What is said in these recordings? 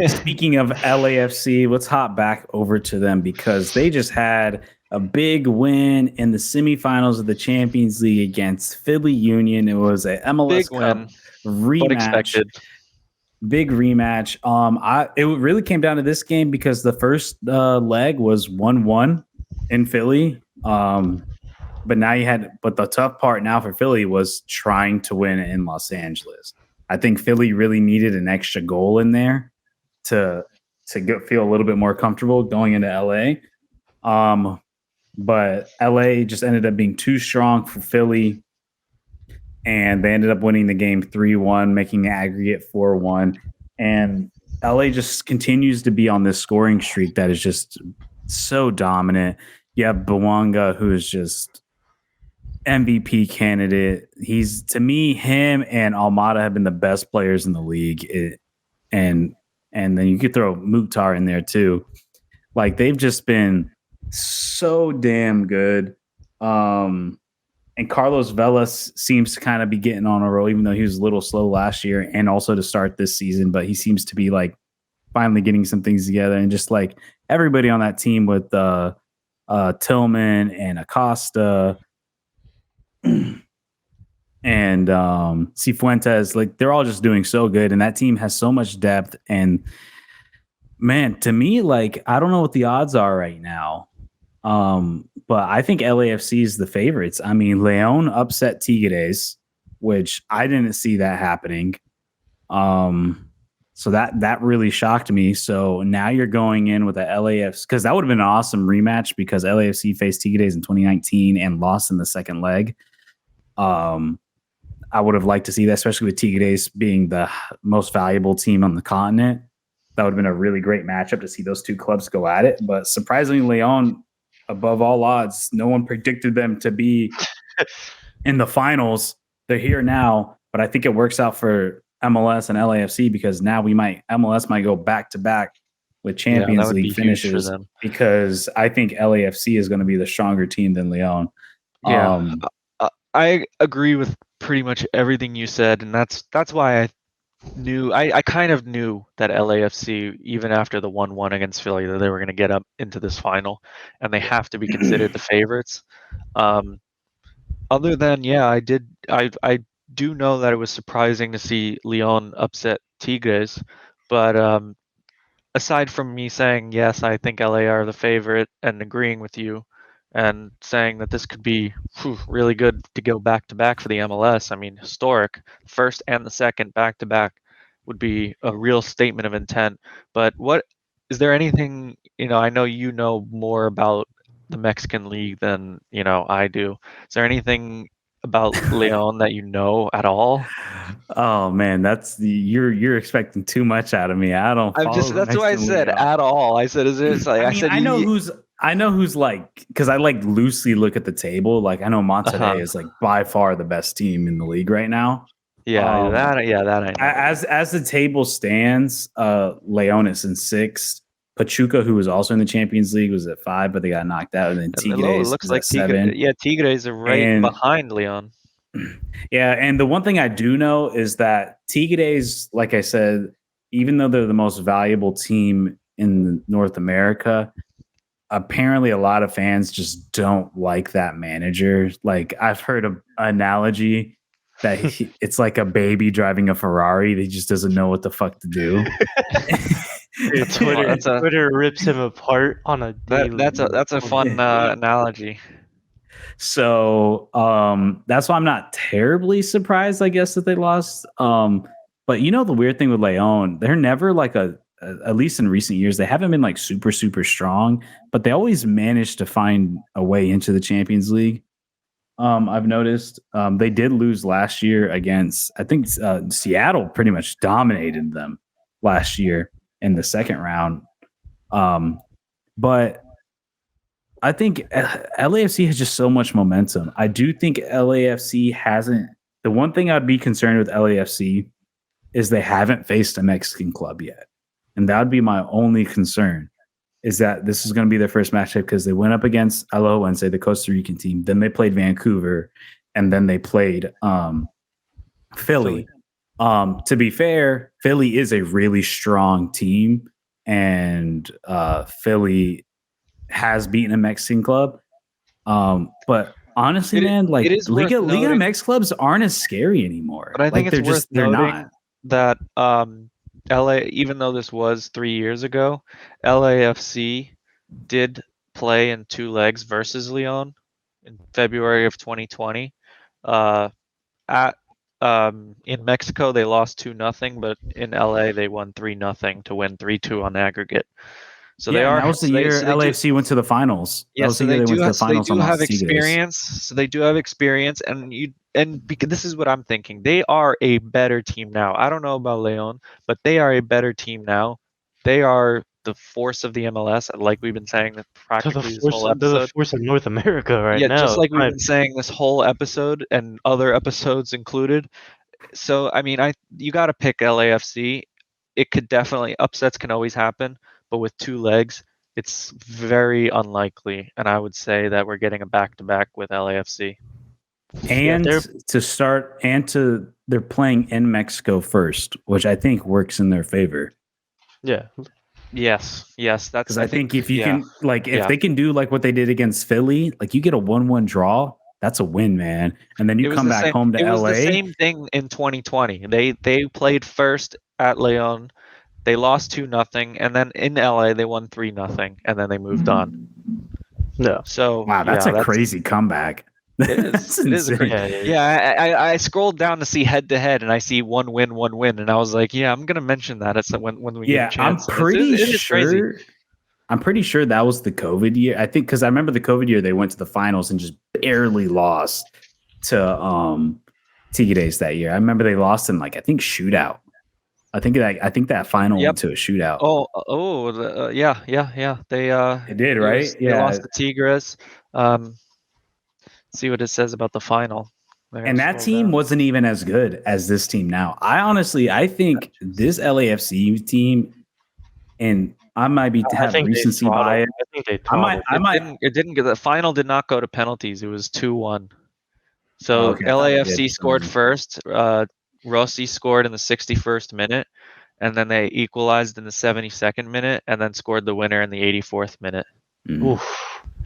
Speaking of LAFC, let's hop back over to them because they just had a big win in the semifinals of the Champions League against Philly Union. It was a MLS Big Cup win, but rematch. expected. Big rematch. It really came down to this game because the first leg was 1-1 in Philly. But the tough part now for Philly was trying to win in Los Angeles. I think Philly really needed an extra goal in there to feel a little bit more comfortable going into LA. But LA just ended up being too strong for Philly, and they ended up winning the game 3-1, making the aggregate 4-1. And LA just continues to be on this scoring streak that is just so dominant. You have Bouanga, who is just MVP candidate. He's, to me, him and Almada have been the best players in the league. And then you could throw Mukhtar in there too. Like, they've just been so damn good. And Carlos Velas seems to kind of be getting on a roll, even though he was a little slow last year and also to start this season. But he seems to be like finally getting some things together. And just like everybody on that team with Tillman and Acosta and Cifuentes, like they're all just doing so good. And that team has so much depth. And man, to me, like, I don't know what the odds are right now. But I think LAFC is the favorites. I mean, Leon upset Tigres, which I didn't see that happening. So that really shocked me. So now you're going in with the LAFC, because that would have been an awesome rematch because LAFC faced Tigres in 2019 and lost in the second leg. I would have liked to see that, especially with Tigres being the most valuable team on the continent. That would have been a really great matchup to see those two clubs go at it. But surprisingly, Leon, above all odds, no one predicted them to be in the finals. They're here now, but I think it works out for MLS and LAFC because now MLS might go back to back with Champions League finishes because I think LAFC is going to be the stronger team than Leon. Yeah, I agree with pretty much everything you said, and that's why I kind of knew that LAFC, even after the 1-1 against Philly, that they were going to get up into this final, and they have to be considered the favorites. Other than, I do know that it was surprising to see Leon upset Tigres, but aside from me saying yes, I think LA are the favorite and agreeing with you, and saying that this could be really good to go back to back for the MLS. I mean, historic, first and the second back to back would be a real statement of intent. But what is there anything, I know you know more about the Mexican League than, I do. Is there anything about Leon that you know at all? Oh man, you're expecting too much out of me. I don't follow That's why I said League at all. I said, is this like, I mean, I know who's like, because I like loosely look at the table. Like I know Monterrey is like by far the best team in the league right now. That I know. As the table stands, Leon is in 6th. Pachuca, who was also in the Champions League, was at 5, but they got knocked out. And then Tigres looks is like at 7. Tigres are right behind Leon. Yeah, and the one thing I do know is that Tigres, like I said, even though they're the most valuable team in North America, apparently a lot of fans just don't like that manager. Like I've heard an analogy that it's like a baby driving a Ferrari. He just doesn't know what the fuck to do. Dude, Twitter rips him apart on a daily. That's a fun analogy. So that's why I'm not terribly surprised, I guess, that they lost. But the weird thing with Leon, they're never like at least in recent years, they haven't been like super, super strong, but they always manage to find a way into the Champions League. I've noticed they did lose last year against, I think Seattle pretty much dominated them last year in the second round. But I think LAFC has just so much momentum. I do think LAFC hasn't. The one thing I'd be concerned with LAFC is they haven't faced a Mexican club yet. And that would be my only concern, is that this is going to be their first matchup because they went up against Alajuelense, the Costa Rican team. Then they played Vancouver, and then they played Philly. To be fair, Philly is a really strong team, and Philly has beaten a Mexican club. But honestly, man, like it is worth Liga noting, MX clubs aren't as scary anymore. but I think Like it's worth they're noting not. that LA, even though this was 3 years ago, LAFC did play in 2 legs versus Lyon in February of 2020. At in Mexico they lost 2-0, but in LA they won 3-0 to win 3-2 on aggregate. So Yeah, they and are that was the year LAFC went to the finals. That was the year they went to the finals and lost to Tigres. experience. So they do have experience, and because this is what I'm thinking, they are a better team now. I don't know about Leon, but they are a better team now. They are the force of the MLS, like we've been saying that practically this whole They're the episode. force of North America right Yeah, now. just like we've been saying this whole episode and other episodes included. So I mean, you got to pick LAFC. It could definitely, upsets can always happen, but with 2 legs, it's very unlikely. And I would say that we're getting a back-to-back with LAFC. And they're playing in Mexico first, which I think works in their favor. Yeah. Yes, that's because I think if you can, like, if they can do like what they did against Philly, like you get a 1-1 draw, that's a win, man. And then you come back home to LA. It was the same thing in 2020. They played first at Leon. They lost 2-0, and then in LA they won 3-0, and then they moved on. No. So wow, that's a crazy comeback. It is. It is a crazy. Yeah, I scrolled down to see head to head, and I see 1 win, and I was like, yeah, I'm gonna mention that. It's when we get a chance. I'm pretty sure. I'm pretty sure that was the COVID year. I think because I remember the COVID year they went to the finals and just barely lost to Tigres that year. I remember they lost in like I think shootout. I think that final went to a shootout. Yeah. They did, right? They lost to Tigres. See what it says about the final. And that team wasn't even as good as this team now. I think this LAFC team, and I might be have recency bias. I think they It didn't get, the final did not go to penalties. It was 2-1. So LAFC scored first. Rossi scored in the 61st minute, and then they equalized in the 72nd minute, and then scored the winner in the 84th minute. Mm.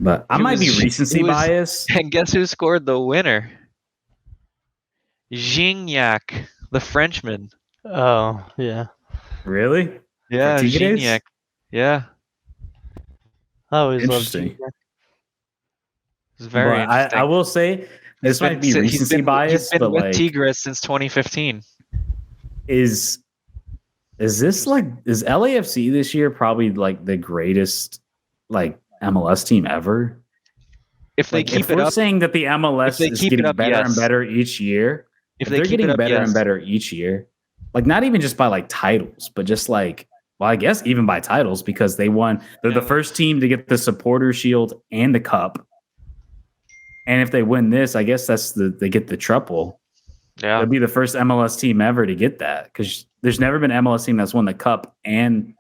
But I might be recency bias. And guess who scored the winner? Gignac, the Frenchman. Oh, yeah. Really? Yeah, Gignac. Yeah. I always interesting. It's very interesting. I will say this might be recency bias, but with like Tigres since 2015. Is this like is LAFC this year probably like the greatest like MLS team ever? If they keep it up, saying that the MLS is getting better and better each year, if they're getting better and better each year, like not even just by like titles, but just like, well, I guess even by titles because they're the first team to get the Supporter Shield and the Cup. And if they win this, I guess they get the triple. Yeah, they'll be the first MLS team ever to get that because there's never been an MLS team that's won the Cup and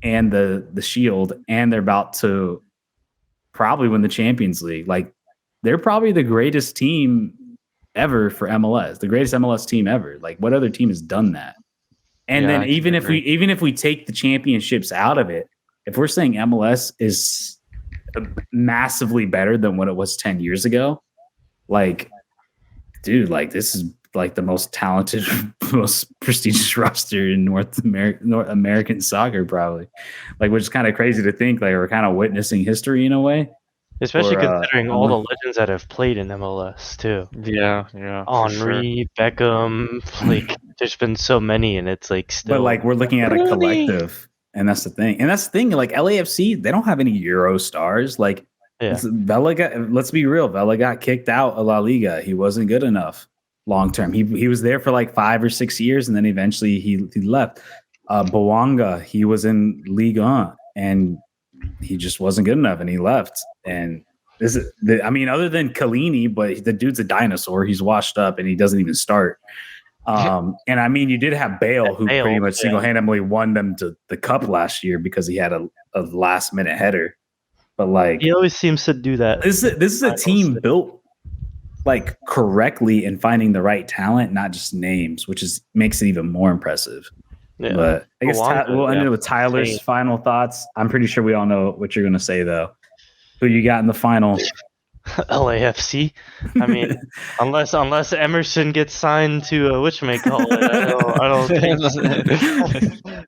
the Shield, and they're about to probably win the Champions League. Like they're probably the greatest team ever for MLS, the greatest MLS team ever. Like what other team has done that? And then even if we take the championships out of it, if we're saying MLS is massively better than what it was 10 years ago, like, dude, like this is like the most talented, most prestigious roster in North American soccer, probably. Like, which is kind of crazy to think. Like, we're kind of witnessing history in a way, especially considering all the legends that have played in MLS too. Yeah, Henry, Beckham, like there's been so many, and it's like still. But like we're looking at a collective, and that's the thing. Like LAFC, they don't have any Euro stars. Like Vela let's be real, Vela got kicked out of La Liga. He wasn't good enough long term. He was there for like 5 or 6 years, and then eventually he left. Bouanga, he was in Ligue 1, and he just wasn't good enough, and he left. And other than Kalini, but the dude's a dinosaur. He's washed up, and he doesn't even start. And I mean, you did have Bale, who pretty much single-handedly won them to the Cup last year because he had a last-minute header. But like, he always seems to do that. This is a team built like correctly and finding the right talent, not just names, which makes it even more impressive. Yeah. But I guess we'll end it with Tyler's Insane. final thoughts. I'm pretty sure we all know what you're going to say, though. Who you got in the final? LAFC. I mean, unless Emerson gets signed to whatchamacallit, I don't think.